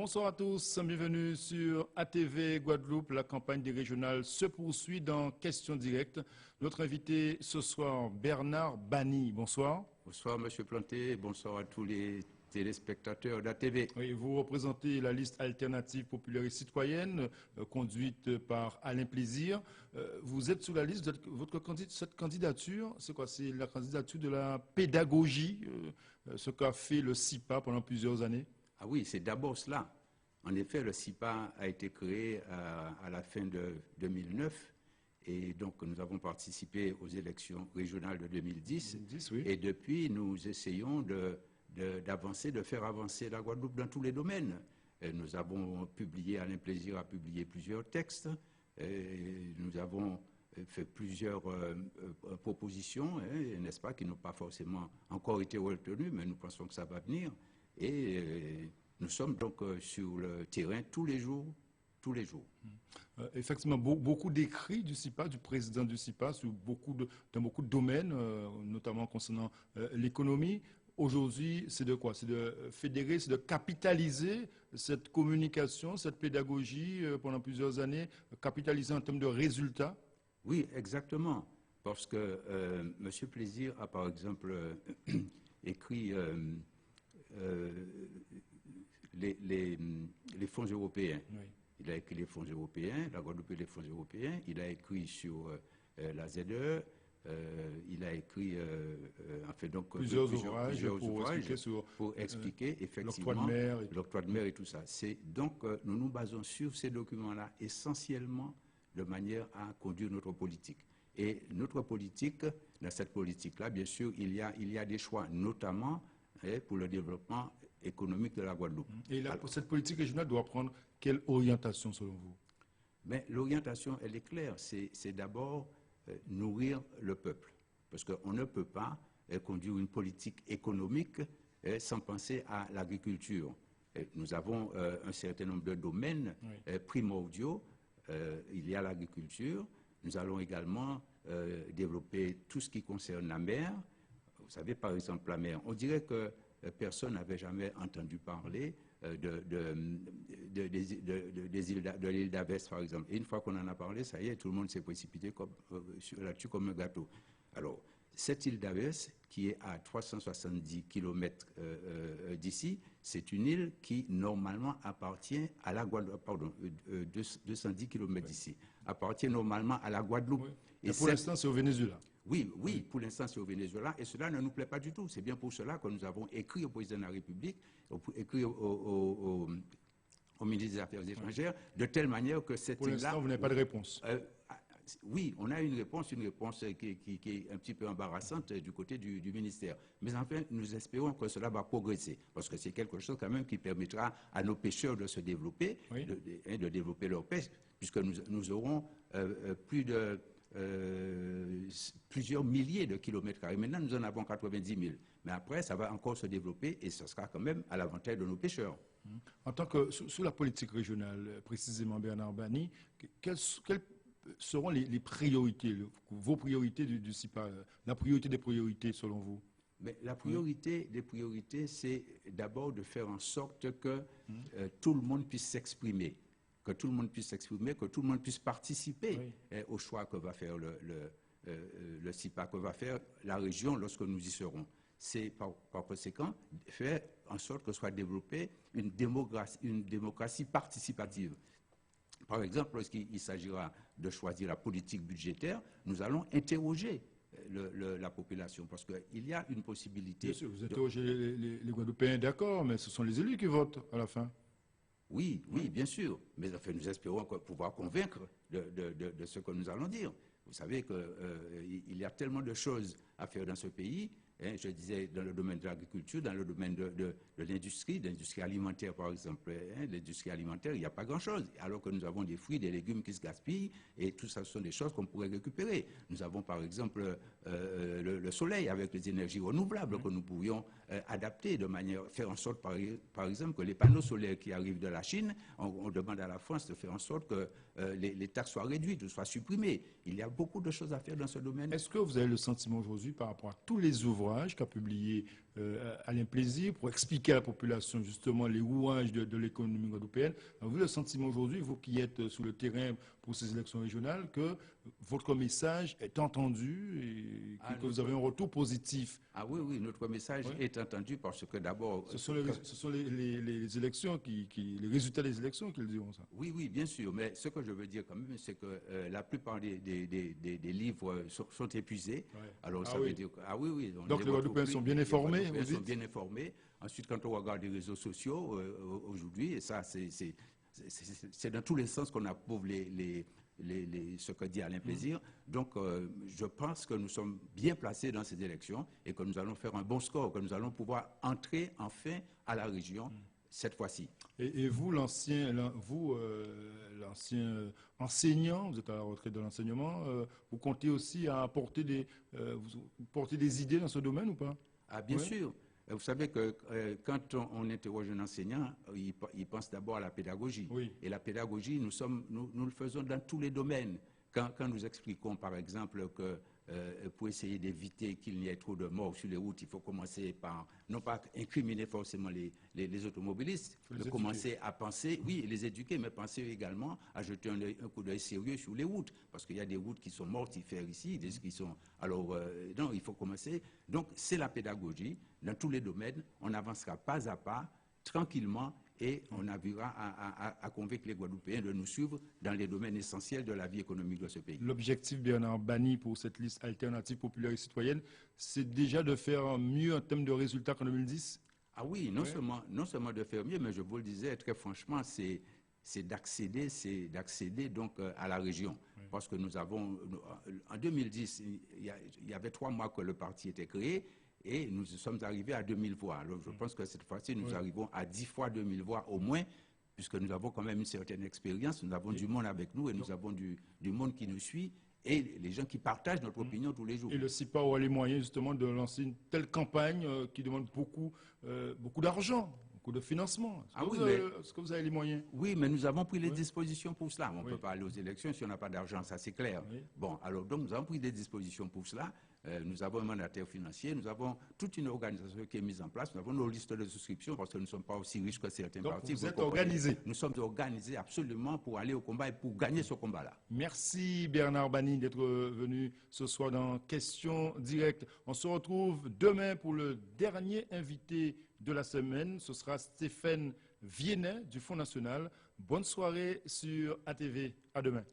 Bonsoir à tous, bienvenue sur ATV Guadeloupe. La campagne des régionales se poursuit dans Questions directes. Notre invité ce soir, Bernard Bani. Bonsoir. Bonsoir M. Planté, bonsoir à tous les téléspectateurs d'ATV. Oui, vous représentez la liste alternative populaire et citoyenne conduite par Alain Plaisir. Vous êtes sur la liste, cette candidature, c'est quoi? C'est la candidature de la pédagogie, ce qu'a fait le CIPA pendant plusieurs années? Ah oui, c'est d'abord cela. En effet, le CIPA a été créé à la fin de 2009 et donc nous avons participé aux élections régionales de 2010. Oui. Et depuis, nous essayons d'avancer, de faire avancer la Guadeloupe dans tous les domaines. Et nous avons publié, Alain Plaisir a publié plusieurs textes, et nous avons fait plusieurs propositions, n'est-ce pas, qui n'ont pas forcément encore été retenues, mais nous pensons que ça va venir. Et nous sommes donc sur le terrain tous les jours. Effectivement, beaucoup d'écrits du CIPA, du président du CIPA, dans beaucoup de domaines, notamment concernant l'économie. Aujourd'hui, c'est de quoi? C'est de fédérer, c'est de capitaliser cette communication, cette pédagogie pendant plusieurs années, capitaliser en termes de résultats? Oui, exactement. Parce que M. Plaisir a, par exemple, écrit les fonds européens. Oui. Il a écrit les fonds européens, la Guadeloupe et les fonds européens. Il a écrit sur la ZE. Il a écrit donc, plusieurs ouvrages pour expliquer effectivement l'octroi de mer et tout ça. Donc, nous nous basons sur ces documents-là essentiellement de manière à conduire notre politique. Et notre politique, dans cette politique-là, bien sûr, il y a des choix, notamment pour le développement économique de la Guadeloupe. Et cette politique régionale doit prendre quelle orientation selon vous? Mais l'orientation, elle est claire. C'est d'abord nourrir le peuple. Parce qu'on ne peut pas conduire une politique économique sans penser à l'agriculture. Nous avons un certain nombre de domaines primordiaux. Il y a l'agriculture. Nous allons également développer tout ce qui concerne la mer. Vous savez, par exemple, la mer. On dirait que personne n'avait jamais entendu parler de l'île d'Avès, par exemple. Et une fois qu'on en a parlé, ça y est, tout le monde s'est précipité là-dessus comme un gâteau. Alors, cette île d'Avès, qui est à 370 km d'ici, c'est une île qui, normalement, appartient à la Guadeloupe, pardon, 210 km d'ici, appartient normalement à la Guadeloupe. Oui. Et pour l'instant, c'est au Venezuela. Oui, pour l'instant, c'est au Venezuela, et cela ne nous plaît pas du tout. C'est bien pour cela que nous avons écrit au président de la République, écrit au ministre des Affaires étrangères, de telle manière que cette île-là... Pour l'instant, vous n'avez pas de réponse. Oui, on a une réponse qui est un petit peu embarrassante du côté du ministère. Mais enfin, nous espérons que cela va progresser, parce que c'est quelque chose quand même qui permettra à nos pêcheurs de se développer, oui, de développer leur pêche, puisque nous aurons plusieurs milliers de kilomètres carrés. Maintenant, nous en avons 90 000. Mais après, ça va encore se développer et ce sera quand même à l'avantage de nos pêcheurs. En tant que, sous la politique régionale, précisément, Bernard Bani, quelles seront les priorités, vos priorités du CIPA, la priorité des priorités selon vous? Mais la priorité des priorités, c'est d'abord de faire en sorte que tout le monde puisse s'exprimer. Que tout le monde puisse s'exprimer, que tout le monde puisse participer au choix que va faire le CIPA, que va faire la région lorsque nous y serons. C'est par conséquent faire en sorte que soit développée une démocratie participative. Par exemple, lorsqu'il s'agira de choisir la politique budgétaire, nous allons interroger la population, parce qu'il y a une possibilité... Bien sûr, vous interrogez les Guadeloupéens, d'accord, mais ce sont les élus qui votent à la fin. Oui, bien sûr. Mais enfin, nous espérons pouvoir convaincre de ce que nous allons dire. Vous savez qu'il y a tellement de choses à faire dans ce pays. Je disais dans le domaine de l'agriculture, dans le domaine de l'industrie alimentaire par exemple. L'industrie alimentaire, il n'y a pas grand-chose. Alors que nous avons des fruits, des légumes qui se gaspillent, et tout ça, ce sont des choses qu'on pourrait récupérer. Nous avons par exemple le soleil avec les énergies renouvelables que nous pourrions adapter de manière, faire en sorte par exemple que les panneaux solaires qui arrivent de la Chine, on demande à la France de faire en sorte que les taxes soient réduites ou soient supprimées. Il y a beaucoup de choses à faire dans ce domaine. Est-ce que vous avez le sentiment aujourd'hui par rapport à tous les ouvrages ouvrage qu'a publié Alain Plaisir pour expliquer à la population justement les rouages de l'économie guadeloupéenne. Avez-vous le sentiment aujourd'hui, vous qui êtes sur le terrain pour ces élections régionales, que votre message est entendu et que vous avez un retour positif? Ah oui, oui, notre message est entendu parce que d'abord... Ce sont les élections, les résultats des élections qui le diront ça. Oui, oui, bien sûr, mais ce que je veux dire quand même, c'est que la plupart des livres sont épuisés. Ouais. Alors ça veut dire que... Ah oui, oui. Donc les Guadeloupéens sont bien informés, vous dites? Sont bien informés. Ensuite, quand on regarde les réseaux sociaux aujourd'hui, et ça, c'est dans tous les sens qu'on approuve ce que dit Alain Plaisir. Donc, je pense que nous sommes bien placés dans ces élections et que nous allons faire un bon score, que nous allons pouvoir entrer enfin à la région cette fois-ci. Et vous, l'ancien enseignant, vous êtes à la retraite de l'enseignement, vous comptez aussi à porter des idées dans ce domaine ou pas? Ah, bien sûr. Vous savez que quand on interroge un enseignant, il pense d'abord à la pédagogie. Oui. Et la pédagogie, nous le faisons dans tous les domaines. Quand nous expliquons, par exemple, que pour essayer d'éviter qu'il n'y ait trop de morts sur les routes, il faut commencer par, non pas incriminer forcément les automobilistes, mais commencer à penser, oui, les éduquer, mais penser également à jeter un coup d'œil sérieux sur les routes, parce qu'il y a des routes qui sont mortifères ici, des qui sont... Alors, non, il faut commencer. Donc, c'est la pédagogie. Dans tous les domaines, on avancera pas à pas, tranquillement, et on arrivera à convaincre les Guadeloupéens de nous suivre dans les domaines essentiels de la vie économique de ce pays. L'objectif, Bernard Bani, pour cette liste alternative populaire et citoyenne, c'est déjà de faire mieux en termes de résultats qu'en 2010? Ah oui, non seulement de faire mieux, mais je vous le disais très franchement, c'est d'accéder donc à la région. Oui. Parce que nous avons, en 2010, il y avait 3 mois que le parti était créé, et nous sommes arrivés à 2000 voix. Alors je pense que cette fois-ci, nous arrivons à 10 fois 2000 voix au moins, puisque nous avons quand même une certaine expérience, nous avons du monde avec nous et nous avons du monde qui nous suit et les gens qui partagent notre opinion tous les jours. Et le CIPA aura les moyens justement de lancer une telle campagne qui demande beaucoup d'argent, beaucoup de financement. Est-ce que vous avez les moyens? Oui, mais nous avons pris les dispositions pour cela. On ne peut pas aller aux élections si on n'a pas d'argent, ça c'est clair. Oui. Bon, alors donc nous avons pris des dispositions pour cela. Nous avons un mandataire financier, nous avons toute une organisation qui est mise en place, nous avons nos listes de souscription parce que nous ne sommes pas aussi riches que certains partis. Vous êtes organisés? Nous sommes organisés absolument pour aller au combat et pour gagner ce combat-là. Merci Bernard Bani d'être venu ce soir dans Questions Directes. On se retrouve demain pour le dernier invité de la semaine. Ce sera Stéphane Viennet du Fonds National. Bonne soirée sur ATV. À demain.